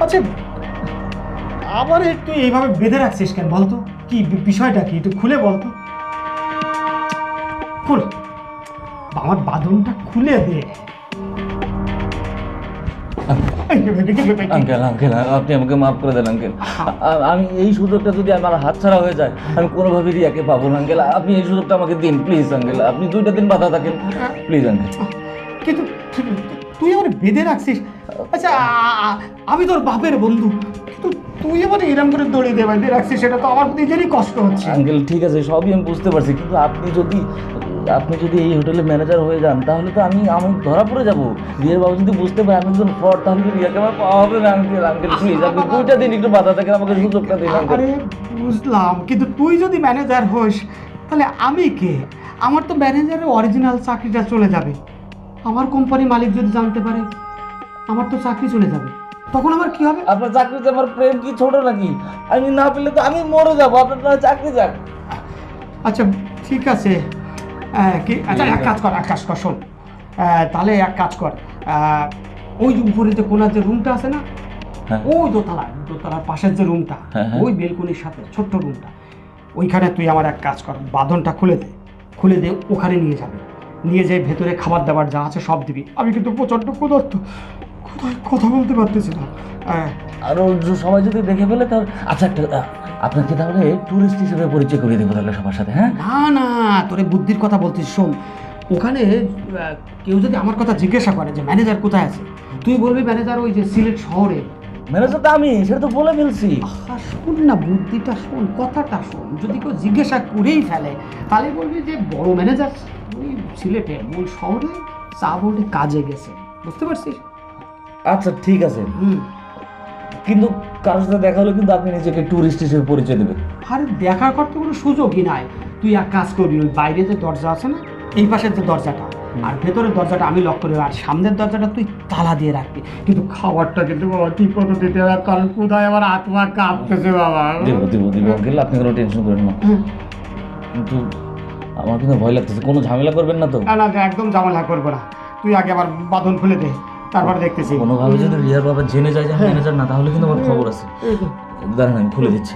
আচ্ছা আবার তুই এইভাবে বেঁধে রাখছিস কেন বলতো? কি বিষয়টা কি একটু খুলে বলতো। খুল, আমার বাঁধনটা খুলে দে। আঙ্কেল আঙ্কেল আপনি আমাকে মাফ করে দেন আঙ্কেল। আমি এই সুযোগটা যদি আমার হাতছাড়া হয়ে যায় আমি কোনোভাবে রিয়াকে পাবো না আঙ্কেল। আপনি এই সুযোগটা আমাকে দিন প্লিজ আঙ্কেল। আপনি 2টা দিন বাধা থাকেন প্লিজ আঙ্কেল। কিন্তু তুই আমার বেঁধে রাখছিস। আচ্ছা আমি তোর বাপের বন্ধু, কিন্তু তুই আবার এরম করে দড়ি দিয়ে বেঁধে রাখছিস, সেটা তো আমার নিজেরই কষ্ট হচ্ছে। আঙ্কেল ঠিক আছে সবই আমি বুঝতে পারছি, কিন্তু আপনি যদি এই হোটেলের ম্যানেজার হয়ে যান তাহলে তো আমি ধরা পড়ে যাবো। রিয়ার বাবু যদি বুঝতে পারে আমি একজন ফ্রড তাহলে তো রিয়াকে আমার পাওয়া হবে না আঙ্কেল। আঙ্কেল প্লিজ আপনি 2টা দিন একটু বাধা থাকেন, আমাকে সুযোগটা দিন আঙ্কেল। আরে বুঝলাম, কিন্তু তুই যদি ম্যানেজার হোস তাহলে আমি কে? আমার তো ম্যানেজারের অরিজিনাল চাকরিটা চলে যাবে। আমার কোম্পানি মালিক যদি জানতে পারে আমার তো চাকরি চলে যাবে, তখন আমার কি হবে? আপনার চাকরিতে আমার প্রেম কি ছোট নাকি? আমি না পেলে তো আমি মরে যাবো, আপনার চাকরি যাক। আচ্ছা ঠিক আছে, কি আচ্ছা এক কাজ কর শোন, তাহলে এক কাজ কর, ওই যে উপরে যে কোনার যে রুমটা আছে না, ওই দোতলার পাশের যে রুমটা, ওই বেলকনির সাথে ছোট্ট রুমটা, ওইখানে তুই আমার এক কাজ কর, বাঁধনটা খুলে দে ওখানে নিয়ে যাবে, নিয়ে যাই ভেতরে খাবার দাবার যা আছে সব দিবি। আমি কিন্তু প্রচণ্ড ক্ষুধার্ত, কথা বলতে পারতেছি না। আর সবাই যদি দেখে ফেলে তাহলে আচ্ছা একটা আপনাকে তাহলে টুরিস্ট হিসেবে পরিচয় করিয়ে দেবো তাহলে সবার সাথে। হ্যাঁ না তোরে বুদ্ধির কথা বলছিস, শোন, ওখানে কেউ যদি আমার কথা জিজ্ঞাসা করে যে ম্যানেজার কোথায় আছে, তুই বলবি ম্যানেজার ওই যে সিলেট শহরে। ম্যানেজার তো আমি, সেটা তো বলে ফেলছি। শোন না, বুদ্ধিটা শোন, কথাটা শোন, যদি কেউ জিজ্ঞাসা করেই ফেলে তাহলে বলবি যে বড় ম্যানেজার ওই সিলেটে মূল শহরে চা বোর্ডে কাজে গেছে, বুঝতে পারছিস? আচ্ছা ঠিক আছে, কিন্তু কারোর সাথে দেখা হলে কিন্তু আপনি নিজেকে টুরিস্ট হিসেবে পরিচয় দেবেন। আরে দেখার করতে কোনো সুযোগই নাই। তুই এক কাজ করবি, ওই বাইরে যে দরজা আছে না, এই পাশের যে দরজাটা আর ভেতরের দরজাটা আমি লক করে, আর সামনের দরজাটা তুই তালা দিয়ে রাখবি। কিন্তু খাবারটা কিন্তু বাবা ঠিক মতো দিতে হবে, কারণ কোথায় আমার আত্মা কাঁপতেছে বাবা। দেবো আঙ্কেল, আপনি কোনো টেনশন করেন না। কিন্তু আমার কিন্তু ভয় লাগতেছে, কোনো ঝামেলা করবেন না তো? না একদম ঝামেলা করবো না, তুই আগে আবার বাঁধন খুলে দে, তারপরে দেখতেছি। কোনোভাবে যদি রিয়ার বাবা জেনে যায় যে ম্যানেজার না, তাহলে কিন্তু আমার খবর আছে। দাঁড়ান আমি খুলে দিচ্ছি।